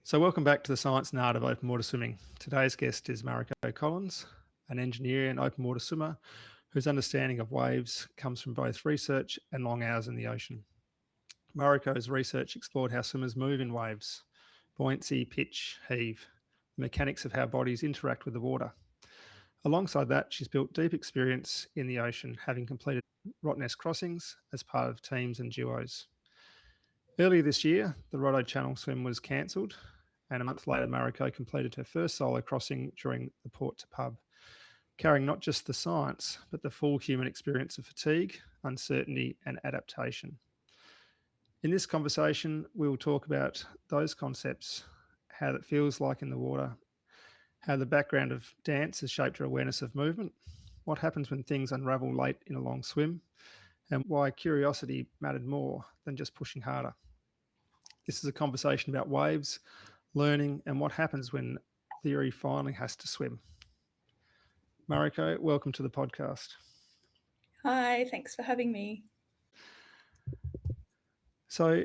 So, welcome back to the Science and Art of Open Water Swimming. Today's guest is Mariko Collins, an engineer and open water swimmer whose understanding of waves comes from both research and long hours in the ocean. Mariko's research explored how swimmers move in waves, buoyancy, pitch, heave, the mechanics of how bodies interact with the water. Alongside that, she's built deep experience in the ocean, having completed Rottnest crossings as part of teams and duos. Earlier this year, the Rottnest Channel swim was cancelled, and a month later, Mariko completed her first solo crossing during the port to pub, carrying not just the science, but the full human experience of fatigue, uncertainty, and adaptation. In this conversation, we will talk about those concepts, how it feels like in the water, how the background of dance has shaped her awareness of movement, what happens when things unravel late in a long swim, and why curiosity mattered more than just pushing harder. This is a conversation about waves, learning, and what happens when theory finally has to swim. Mariko, welcome to the podcast. Hi, thanks for having me. So,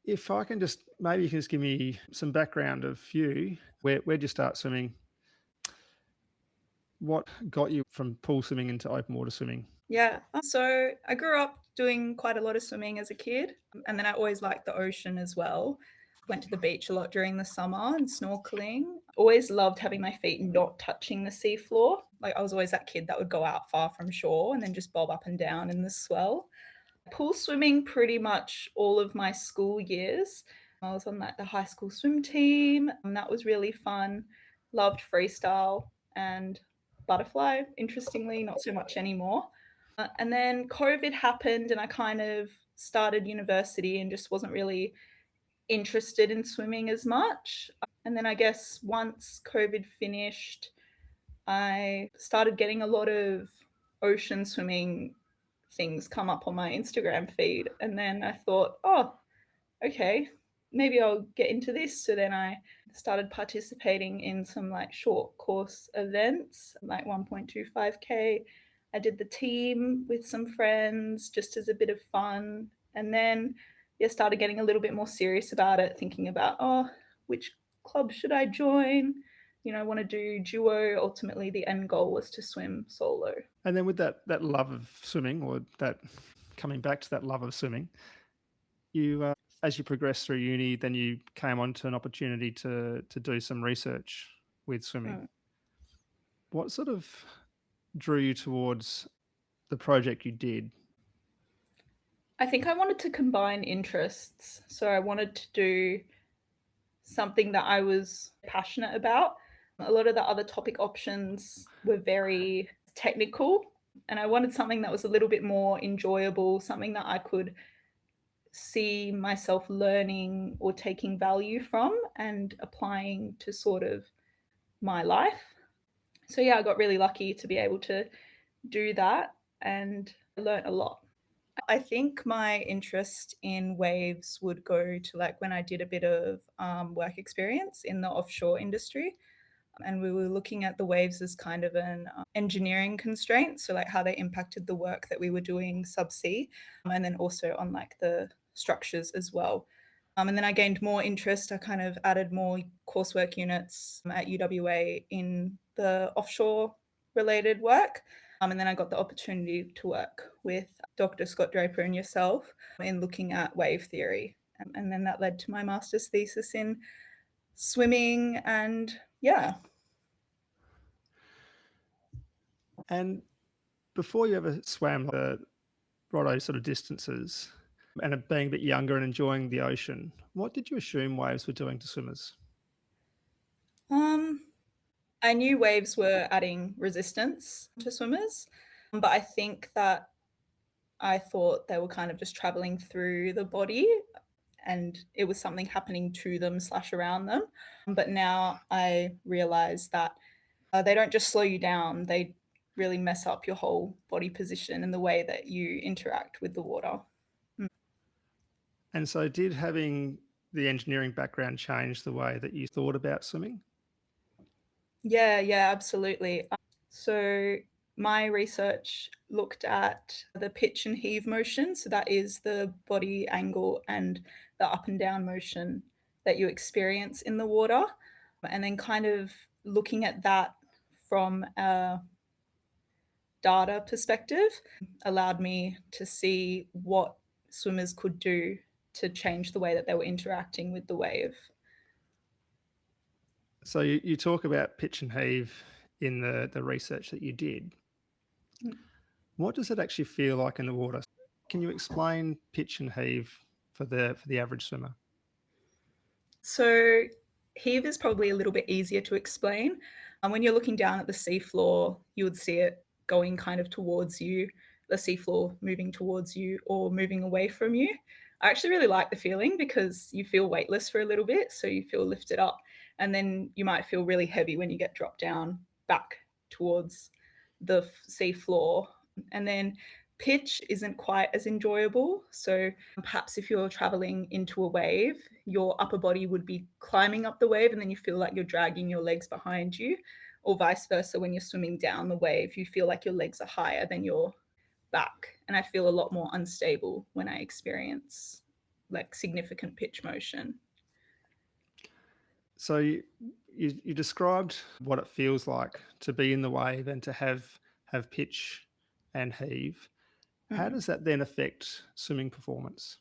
if I can just, maybe you can just give me some background of you. Where'd you start swimming? What got you from pool swimming into open water swimming? Yeah, so I grew up doing quite a lot of swimming as a kid, and then I always liked the ocean as well. Went to the beach a lot during the summer and snorkeling. Always loved having my feet not touching the seafloor. Like I was always that kid that would go out far from shore and then just bob up and down in the swell. Pool swimming pretty much all of my school years. I was on the high school swim team, and that was really fun. Loved freestyle and butterfly, interestingly, not so much anymore. And then COVID happened, and I kind of started university and just wasn't really interested in swimming as much. And then I guess once COVID finished, I started getting a lot of ocean swimming things come up on my Instagram feed. And then I thought, oh, okay, maybe I'll get into this. So then I started participating in some like short course events, like 1.25K. I did the team with some friends just as a bit of fun. And then started getting a little bit more serious about it, thinking about, oh, which club should I join? I want to do duo. Ultimately, the end goal was to swim solo. And then with that love of swimming, or that coming back to that love of swimming, you as you progressed through uni, then you came onto an opportunity to do some research with swimming. What sort of drew you towards the project you did? I think I wanted to combine interests. So I wanted to do something that I was passionate about. A lot of the other topic options were very technical, and I wanted something that was a little bit more enjoyable, something that I could see myself learning or taking value from and applying to sort of my life. So yeah, I got really lucky to be able to do that and learn a lot. I think my interest in waves would go to like when I did a bit of work experience in the offshore industry. And we were looking at the waves as kind of an engineering constraint. So like how they impacted the work that we were doing subsea, and then also on like the structures as well. And then I gained more interest. I kind of added more coursework units at UWA in the offshore related work. And then I got the opportunity to work with Dr. Scott Draper and yourself in looking at wave theory. And then that led to my master's thesis in swimming and yeah. And before you ever swam the Rotto sort of distances and being a bit younger and enjoying the ocean, what did you assume waves were doing to swimmers? I knew waves were adding resistance to swimmers, but I think that I thought they were kind of just traveling through the body and it was something happening to them / around them. But now I realize that they don't just slow you down, they really mess up your whole body position and the way that you interact with the water. And so, did having the engineering background change the way that you thought about swimming? Yeah, absolutely. So my research looked at the pitch and heave motion. So that is the body angle and the up and down motion that you experience in the water. And then kind of looking at that from a data perspective allowed me to see what swimmers could do to change the way that they were interacting with the wave. So you talk about pitch and heave in the research that you did. What does it actually feel like in the water? Can you explain pitch and heave for the average swimmer? So heave is probably a little bit easier to explain. When you're looking down at the seafloor, you would see it going kind of towards you, the seafloor moving towards you or moving away from you. I actually really like the feeling because you feel weightless for a little bit, so you feel lifted up, and then you might feel really heavy when you get dropped down back towards the seafloor. And then pitch isn't quite as enjoyable. So perhaps if you're traveling into a wave, your upper body would be climbing up the wave and then you feel like you're dragging your legs behind you, or vice versa. When you're swimming down the wave, you feel like your legs are higher than your back. And I feel a lot more unstable when I experience like significant pitch motion. So you described what it feels like to be in the wave and to have pitch and heave. How Mm. does that then affect swimming performance?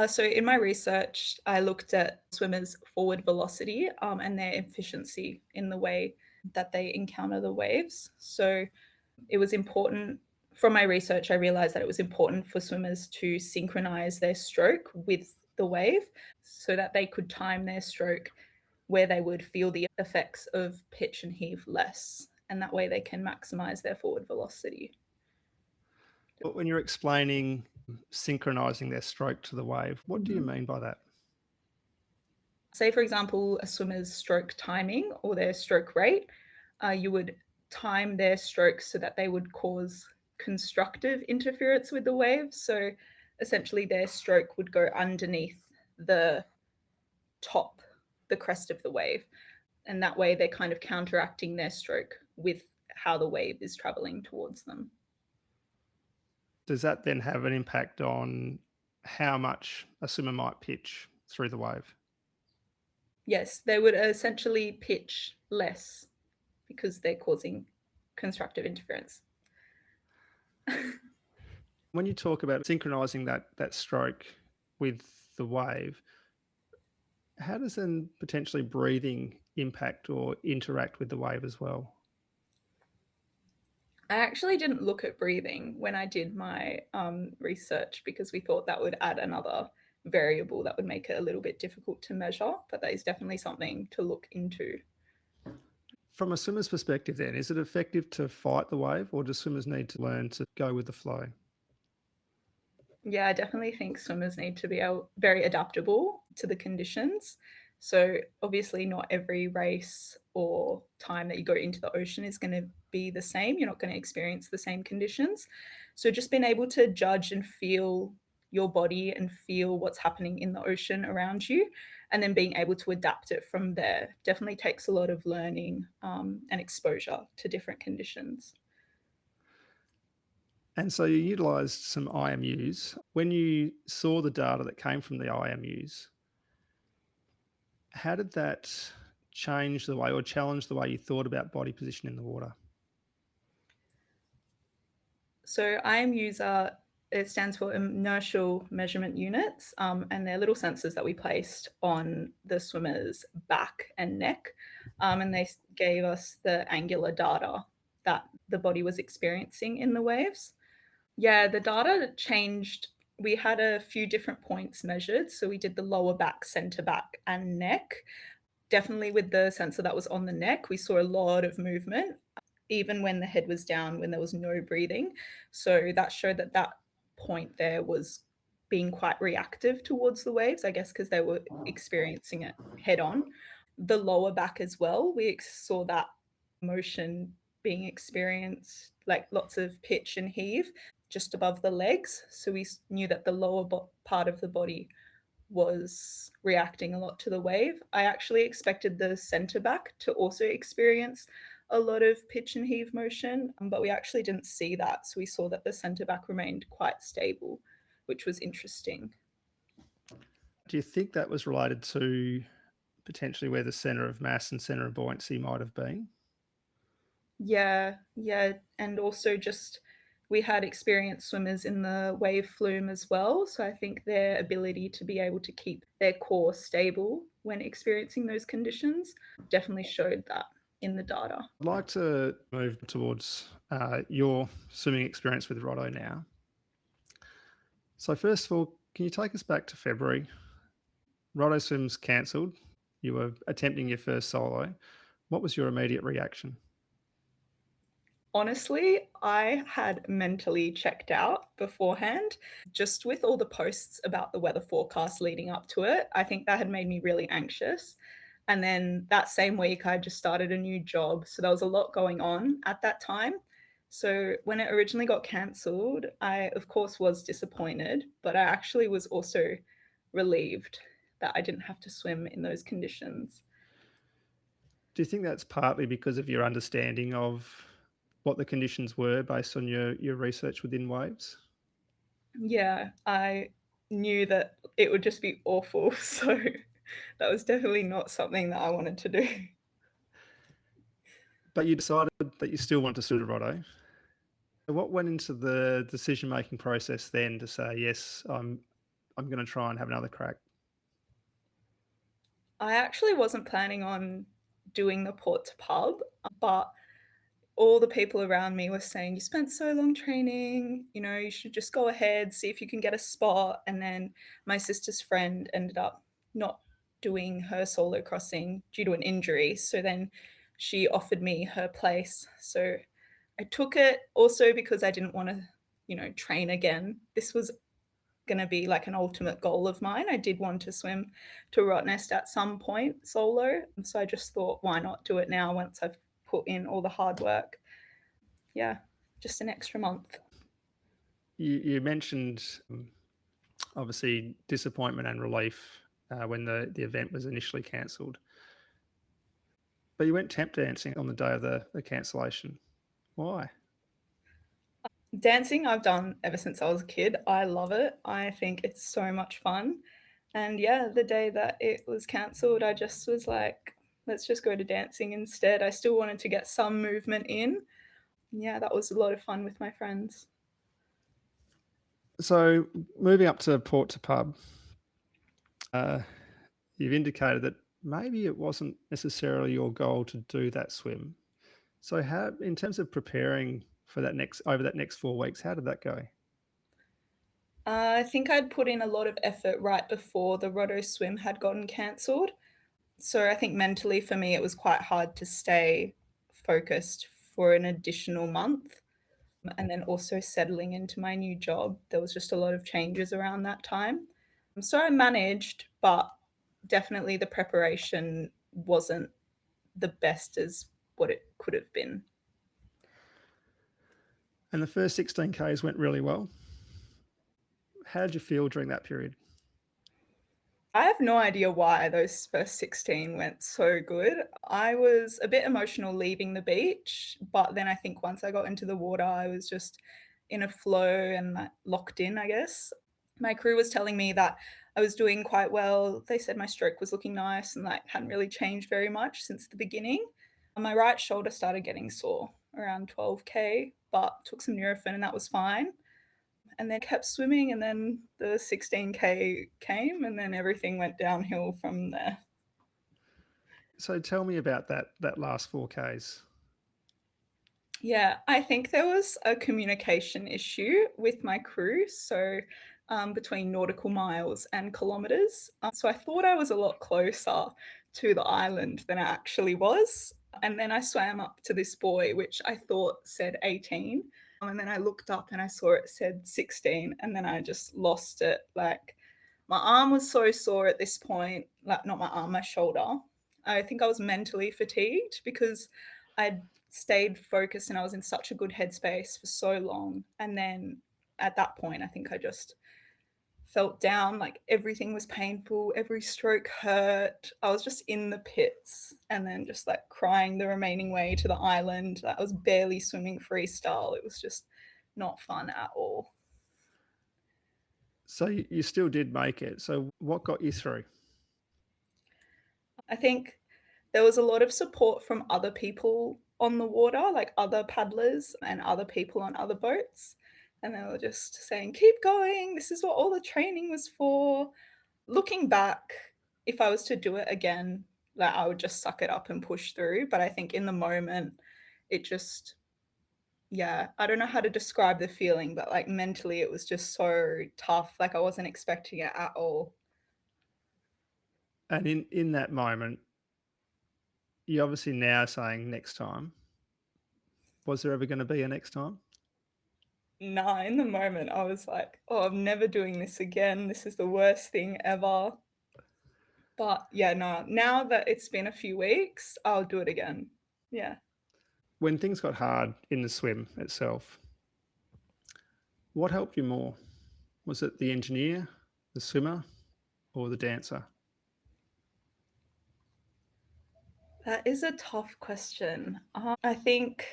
So in my research, I looked at swimmers' forward velocity and their efficiency in the way that they encounter the waves. So it was important from my research, I realized that it was important for swimmers to synchronize their stroke with the wave so that they could time their stroke where they would feel the effects of pitch and heave less. And that way they can maximize their forward velocity. But when you're explaining synchronizing their stroke to the wave, what do you mean by that? Say, for example, a swimmer's stroke timing or their stroke rate, you would time their strokes so that they would cause constructive interference with the wave. So essentially, their stroke would go underneath the top, the crest of the wave. And that way, they're kind of counteracting their stroke with how the wave is traveling towards them. Does that then have an impact on how much a swimmer might pitch through the wave? Yes, they would essentially pitch less because they're causing constructive interference. When you talk about synchronizing that stroke with the wave, how does then potentially breathing impact or interact with the wave as well? I actually didn't look at breathing when I did my research because we thought that would add another variable that would make it a little bit difficult to measure, but that is definitely something to look into. From a swimmer's perspective, then, is it effective to fight the wave, or do swimmers need to learn to go with the flow? Yeah, I definitely think swimmers need to be very adaptable to the conditions. So obviously not every race or time that you go into the ocean is going to be the same. You're not going to experience the same conditions. So just being able to judge and feel your body and feel what's happening in the ocean around you, and then being able to adapt it from there definitely takes a lot of learning and exposure to different conditions. And so you utilised some IMUs. When you saw the data that came from the IMUs, how did that change the way or challenge the way you thought about body position in the water? So IMUs are, it stands for inertial measurement units, and they're little sensors that we placed on the swimmer's back and neck, and they gave us the angular data that the body was experiencing in the waves. Yeah, the data changed. We had a few different points measured. So we did the lower back, center back, and neck. Definitely with the sensor that was on the neck, we saw a lot of movement, even when the head was down, when there was no breathing. So that showed that that point there was being quite reactive towards the waves, I guess, because they were experiencing it head on. The lower back as well, we saw that motion being experienced, like lots of pitch and heave just above the legs. So we knew that the lower part of the body was reacting a lot to the wave. I actually expected the center back to also experience a lot of pitch and heave motion, but we actually didn't see that. So we saw that the center back remained quite stable, which was interesting. Do you think that was related to potentially where the center of mass and center of buoyancy might have been? Yeah, yeah, and also just we had experienced swimmers in the wave flume as well, so I think their ability to be able to keep their core stable when experiencing those conditions definitely showed that in the data. I'd like to move towards your swimming experience with Rotto now. So, first of all, can you take us back to February? Rotto Swims cancelled. You were attempting your first solo. What was your immediate reaction? Honestly, I had mentally checked out beforehand. Just with all the posts about the weather forecast leading up to it, I think that had made me really anxious. And then that same week, I just started a new job. So there was a lot going on at that time. So when it originally got cancelled, I, of course, was disappointed, but I actually was also relieved that I didn't have to swim in those conditions. Do you think that's partly because of your understanding of what the conditions were based on your research within waves? Yeah, I knew that it would just be awful, so that was definitely not something that I wanted to do. But you decided that you still want to swim Rotto. What went into the decision making process then to say, yes, I'm going to try and have another crack? I actually wasn't planning on doing the port to pub, but all the people around me were saying, "You spent so long training, you know, you should just go ahead, see if you can get a spot." And then my sister's friend ended up not doing her solo crossing due to an injury. So then she offered me her place. So I took it also because I didn't want to, train again. This was going to be like an ultimate goal of mine. I did want to swim to Rottnest at some point solo. So I just thought, why not do it now once I've put in all the hard work? Yeah, just an extra month. You mentioned obviously disappointment and relief when the event was initially cancelled, but you went tap dancing on the day of the cancellation. Why? Dancing, I've done ever since I was a kid. I love it. I think it's so much fun. And yeah, the day that it was cancelled, I just was like, let's just go to dancing instead. I still wanted to get some movement in. Yeah, that was a lot of fun with my friends. So moving up to port to pub, uh, you've indicated that maybe it wasn't necessarily your goal to do that swim. So how, in terms of preparing for that next 4 weeks, how did that go? I think I'd put in a lot of effort right before the Roto swim had gotten cancelled. So I think mentally for me, it was quite hard to stay focused for an additional month. And then also settling into my new job, there was just a lot of changes around that time. So I managed, but definitely the preparation wasn't the best as what it could have been. And the first 16Ks went really well. How did you feel during that period? I have no idea why those first 16 went so good. I was a bit emotional leaving the beach, but then I think once I got into the water, I was just in a flow and like, locked in, I guess. My crew was telling me that I was doing quite well. They said my stroke was looking nice and like hadn't really changed very much since the beginning. My right shoulder started getting sore around 12K, but took some Nurofen and that was fine, and then kept swimming, and then the 16K came and then everything went downhill from there. So tell me about that last 4Ks. Yeah, I think there was a communication issue with my crew. So, between nautical miles and kilometers. So, I thought I was a lot closer to the island than I actually was. And then I swam up to this buoy, which I thought said 18. And then I looked up and I saw it said 16. And then I just lost it. Like, my arm was so sore at this point, like, not my arm, my shoulder. I think I was mentally fatigued because I'd stayed focused and I was in such a good headspace for so long. And then at that point, I think I just felt down, like everything was painful, every stroke hurt. I was just in the pits and then just like crying the remaining way to the island. I was barely swimming freestyle. It was just not fun at all. So you still did make it. So what got you through? I think there was a lot of support from other people on the water, like other paddlers and other people on other boats. And they were just saying, keep going. This is what all the training was for. Looking back, if I was to do it again, like I would just suck it up and push through. But I think in the moment, it just, yeah, I don't know how to describe the feeling, but like mentally, it was just so tough. Like I wasn't expecting it at all. And in that moment, you're obviously now saying next time. Was there ever going to be a next time? Nah, in the moment, I was like, oh, I'm never doing this again. This is the worst thing ever. But yeah, no, now that it's been a few weeks, I'll do it again. Yeah. When things got hard in the swim itself, what helped you more? Was it the engineer, the swimmer, or the dancer? That is a tough question. I think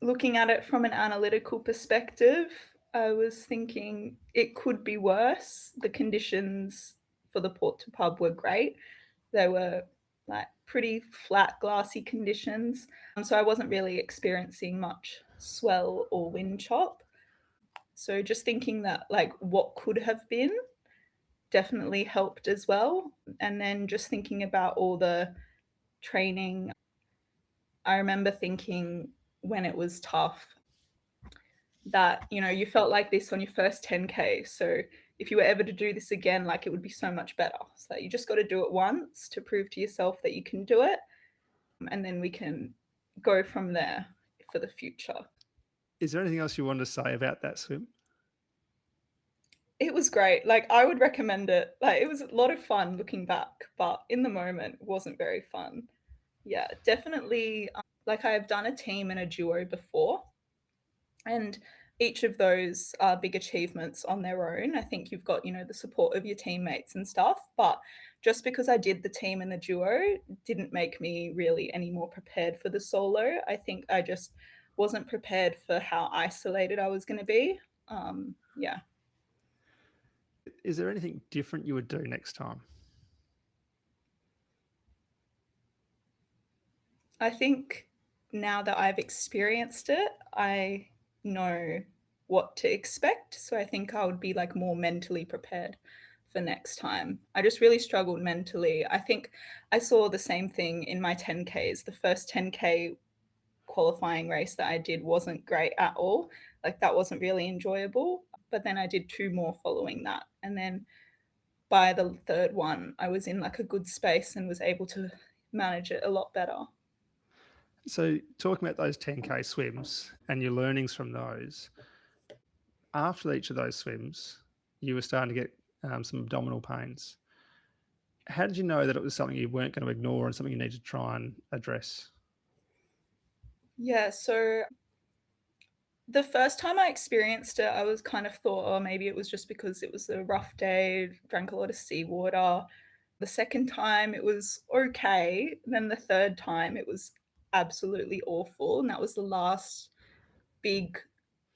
looking at it from an analytical perspective, I was thinking it could be worse. The conditions for the port to pub were great. They were like pretty flat, glassy conditions. So I wasn't really experiencing much swell or wind chop. So just thinking that like what could have been definitely helped as well. And then just thinking about all the training, I remember thinking when it was tough that, you know, you felt like this on your first 10K. So if you were ever to do this again, like it would be so much better. So you just got to do it once to prove to yourself that you can do it. And then we can go from there for the future. Is there anything else you wanted to say about that swim? It was great. Like I would recommend it. Like it was a lot of fun looking back, but in the moment it wasn't very fun. Yeah, definitely. Like I've done a team and a duo before, and each of those are big achievements on their own. I think you've got, you know, the support of your teammates and stuff, but just because I did the team and the duo didn't make me really any more prepared for the solo. I think I just wasn't prepared for how isolated I was going to be. Yeah. Is there anything different you would do next time? I think now that I've experienced it, I know what to expect. So I think I would be like more mentally prepared for next time. I just really struggled mentally. I think I saw the same thing in my 10Ks. The first 10K qualifying race that I did wasn't great at all. Like that wasn't really enjoyable. But then I did two more following that. And then by the third one, I was in like a good space and was able to manage it a lot better. So, talking about those 10K swims and your learnings from those, after each of those swims, you were starting to get some abdominal pains. How did you know that it was something you weren't going to ignore and something you need to try and address? Yeah, so the first time I experienced it, I was kind of thought, oh, maybe it was just because it was a rough day, drank a lot of seawater. The second time it was okay. Then the third time it was absolutely awful. And that was the last big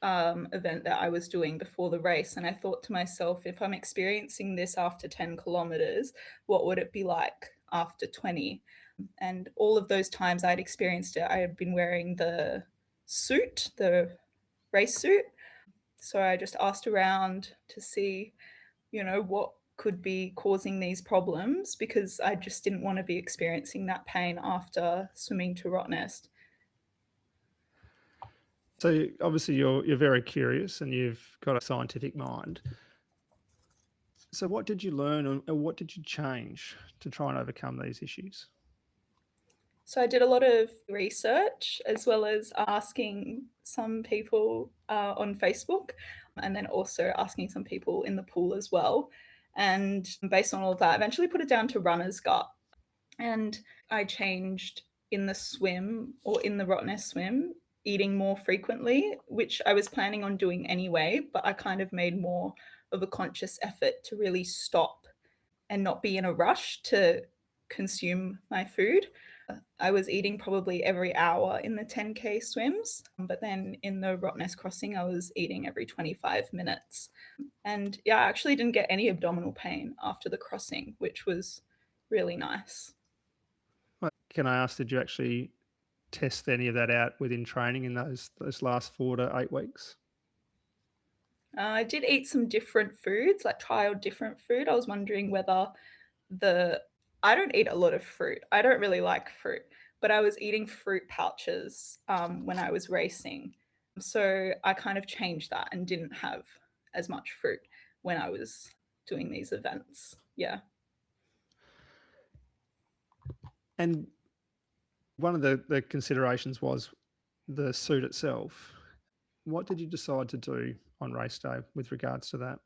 event that I was doing before the race. And I thought to myself, if I'm experiencing this after 10 kilometers, what would it be like after 20? And all of those times I'd experienced it, I had been wearing the suit, the race suit. So I just asked around to see, you know, what could be causing these problems because I just didn't want to be experiencing that pain after swimming to Rottnest. So, obviously, you're very curious and you've got a scientific mind. So, what did you learn and what did you change to try and overcome these issues? So I did a lot of research as well as asking some people on Facebook and then also asking some people in the pool as well. And based on all of that, I eventually put it down to runner's gut. And I changed in the swim or in the Rottnest swim, eating more frequently, which I was planning on doing anyway, but I kind of made more of a conscious effort to really stop and not be in a rush to consume my food. I was eating probably every hour in the 10K swims, but then in the Rottnest crossing, I was eating every 25 minutes. And yeah, I actually didn't get any abdominal pain after the crossing, which was really nice. Can I ask, did you actually test any of that out within training in those last 4 to 8 weeks? I did eat some different foods, like trial different food. I was wondering whether the I don't eat a lot of fruit. I don't really like fruit, but I was eating fruit pouches when I was racing. So I kind of changed that and didn't have as much fruit when I was doing these events. Yeah. And one of the considerations was the suit itself. What did you decide to do on race day with regards to that?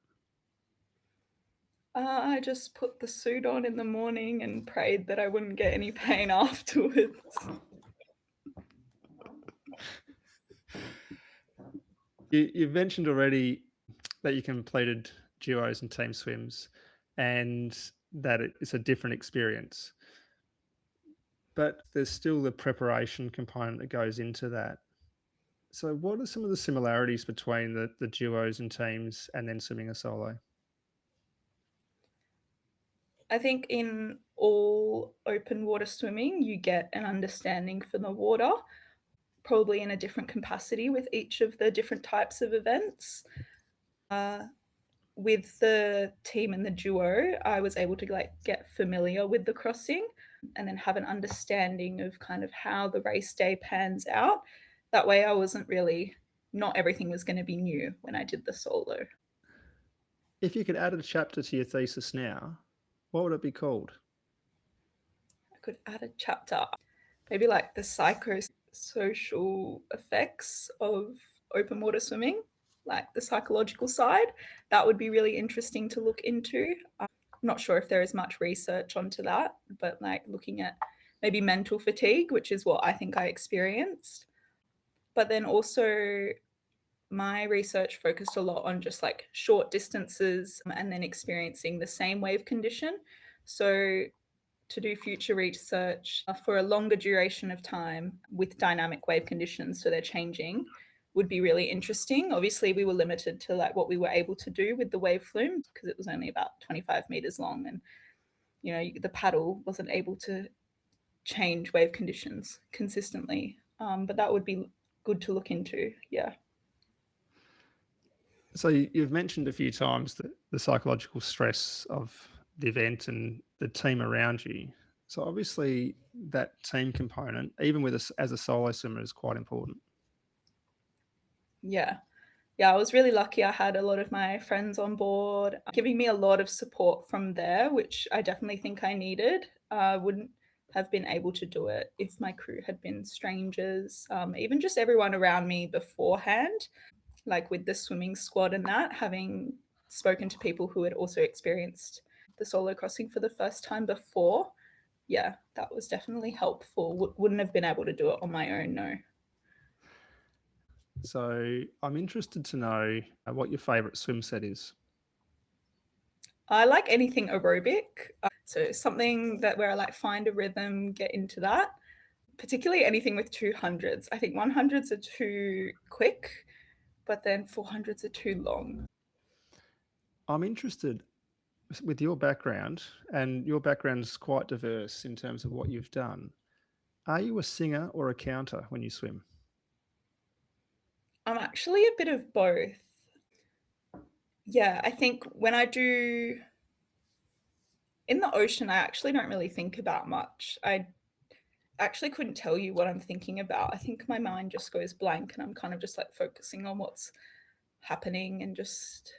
I just put the suit on in the morning and prayed that I wouldn't get any pain afterwards. You've mentioned already that you completed duos and team swims and that it's a different experience. But there's still the preparation component that goes into that. So, what are some of the similarities between the duos and teams and then swimming a solo? I think in all open water swimming, you get an understanding for the water, probably in a different capacity with each of the different types of events. With the team and the duo, I was able to like get familiar with the crossing and then have an understanding of kind of how the race day pans out. That way, I wasn't really, not everything was going to be new when I did the solo. If you could add a chapter to your thesis now, what would it be called? I could add a chapter, maybe like the psychosocial effects of open water swimming, like the psychological side. That would be really interesting to look into. I'm not sure if there is much research onto that, but like looking at maybe mental fatigue, which is what I think I experienced. But then also, my research focused a lot on just like short distances and then experiencing the same wave condition. So to do future research for a longer duration of time with dynamic wave conditions, so they're changing, would be really interesting. Obviously, we were limited to like what we were able to do with the wave flume because it was only about 25 meters long, and you know the paddle wasn't able to change wave conditions consistently. But that would be good to look into. Yeah. So, you've mentioned a few times the psychological stress of the event and the team around you. So, obviously, that team component, even with us as a solo swimmer, is quite important. Yeah. Yeah, I was really lucky. I had a lot of my friends on board, giving me a lot of support from there, which I definitely think I needed. I wouldn't have been able to do it if my crew had been strangers, even just everyone around me beforehand, like with the swimming squad and that, having spoken to people who had also experienced the solo crossing for the first time before. Yeah, that was definitely helpful. Wouldn't have been able to do it on my own, no. So, I'm interested to know what your favourite swim set is. I like anything aerobic. So something that where I like find a rhythm, get into that. Particularly anything with 200s. I think 100s are too quick, but then 400s are too long. I'm interested with your background, and your background is quite diverse in terms of what you've done. Are you a singer or a counter when you swim? I'm actually a bit of both. Yeah, I think when I do in the ocean, I actually don't really think about much. I actually couldn't tell you what I'm thinking about. I think my mind just goes blank and I'm kind of just like focusing on what's happening and just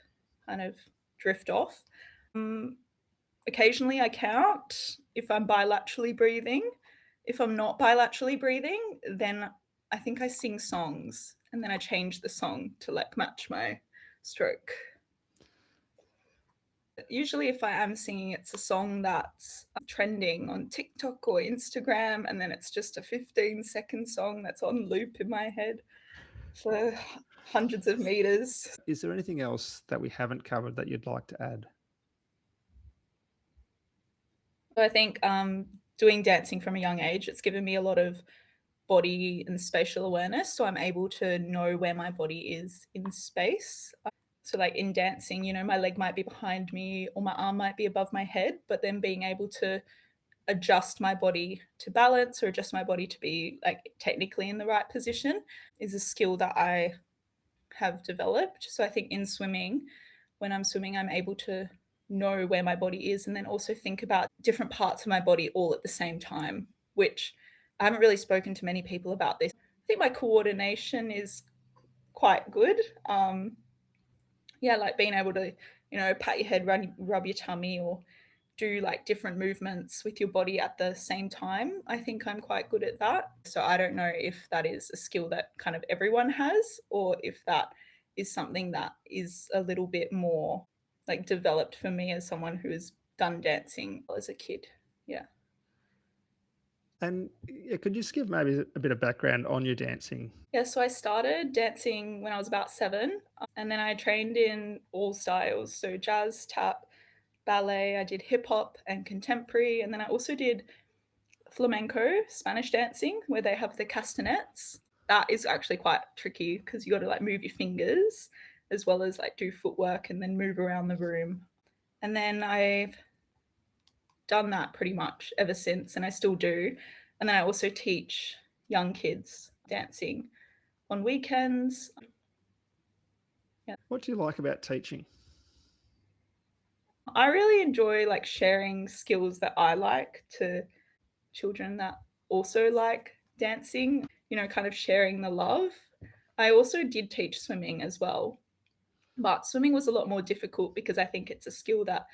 kind of drift off. Um, Occasionally I count if I'm bilaterally breathing. If I'm not bilaterally breathing, then I think I sing songs and then I change the song to like match my stroke. Usually, if I am singing, it's a song that's trending on TikTok or Instagram, and then it's just a 15-second song that's on loop in my head for hundreds of meters. Is there anything else that we haven't covered that you'd like to add? So I think doing dancing from a young age, it's given me a lot of body and spatial awareness. So I'm able to know where my body is in space. So, like in dancing, my leg might be behind me or my arm might be above my head, but then being able to adjust my body to balance or adjust my body to be like technically in the right position is a skill that I have developed. So I think in swimming, when I'm swimming, I'm able to know where my body is and then also think about different parts of my body all at the same time, which I haven't really spoken to many people about this. I think my coordination is quite good. Like being able to, pat your head, rub your tummy, or do like different movements with your body at the same time. I think I'm quite good at that. So I don't know if that is a skill that kind of everyone has, or if that is something that is a little bit more like developed for me as someone who has done dancing as a kid. Yeah. And could you just give maybe a bit of background on your dancing? Yeah, so I started dancing when I was about 7, and then I trained in all styles, so jazz, tap, ballet. I did hip hop and contemporary, and then I also did flamenco, Spanish dancing, where they have the castanets. That is actually quite tricky because you got to like move your fingers as well as like do footwork and then move around the room. And then I've done that pretty much ever since, and I still do. And then I also teach young kids dancing on weekends. Yeah. What do you like about teaching? I really enjoy like sharing skills that I like to children that also like dancing, kind of sharing the love. I also did teach swimming as well, but swimming was a lot more difficult because I think it's a skill that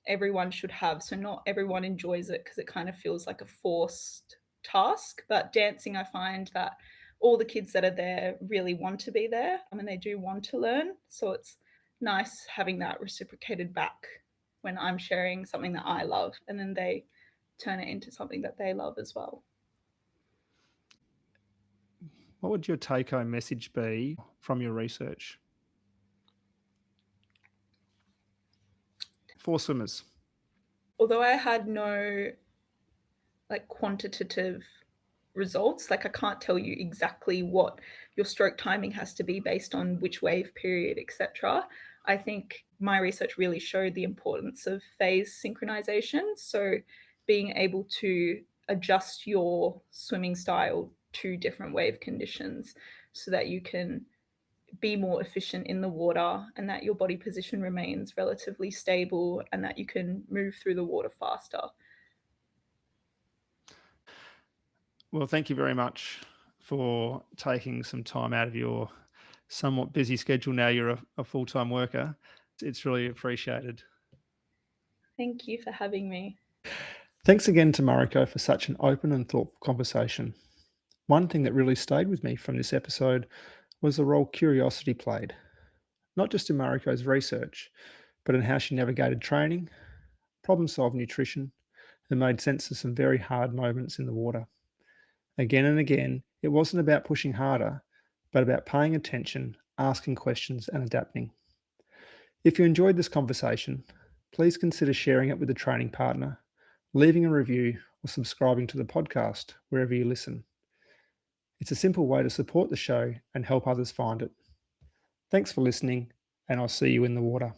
everyone should have. So not everyone enjoys it because it kind of feels like a forced task. But dancing, I find that all the kids that are there really want to be there. I mean, they do want to learn. So it's nice having that reciprocated back when I'm sharing something that I love and then they turn it into something that they love as well. What would your take-home message be from your research for swimmers? Although I had no like quantitative results, like I can't tell you exactly what your stroke timing has to be based on which wave period, etc. I think my research really showed the importance of phase synchronization. So being able to adjust your swimming style to different wave conditions so that you can be more efficient in the water and that your body position remains relatively stable and that you can move through the water faster. Well, thank you very much for taking some time out of your somewhat busy schedule. Now you're a full-time worker. It's really appreciated. Thank you for having me. Thanks again to Mariko for such an open and thoughtful conversation. One thing that really stayed with me from this episode was the role curiosity played, not just in Mariko's research, but in how she navigated training, problem-solved nutrition, and made sense of some very hard moments in the water. Again and again, it wasn't about pushing harder, but about paying attention, asking questions, and adapting. If you enjoyed this conversation, please consider sharing it with a training partner, leaving a review, or subscribing to the podcast wherever you listen. It's a simple way to support the show and help others find it. Thanks for listening, and I'll see you in the water.